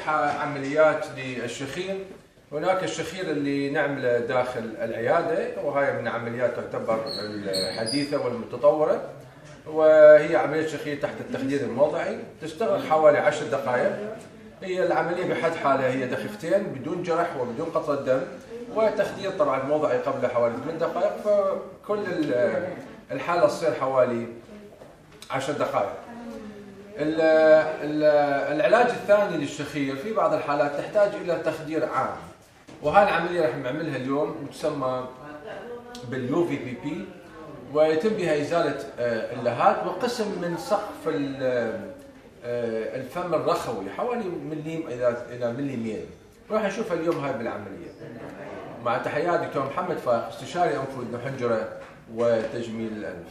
عمليات للشخير. هناك الشخير اللي نعمله داخل العيادة، وهي من عمليات تعتبر الحديثة والمتطورة، وهي عملية شخير تحت التخدير الموضعي، تستغرق حوالي 10 دقائق. هي العملية بحد حالها هي دقيقتين بدون جرح وبدون قطرة دم، وتخدير طبعا موضعي قبل حوالي 8 دقائق، فكل الحالة تصير حوالي 10 دقائق. العلاج الثاني للشخير في بعض الحالات تحتاج إلى تخدير عام، وهذه العملية راح نعملها اليوم تسمى باليو في بي بي، ويتم بها إزالة اللهات وقسم من سقف الفم الرخوي حوالي مليم إلى مليمين. راح نشوفها اليوم هاي بالعملية. مع تحيات دكتور محمد فايق، استشاري أنف وأذن وحنجرة وتجميل الأنف.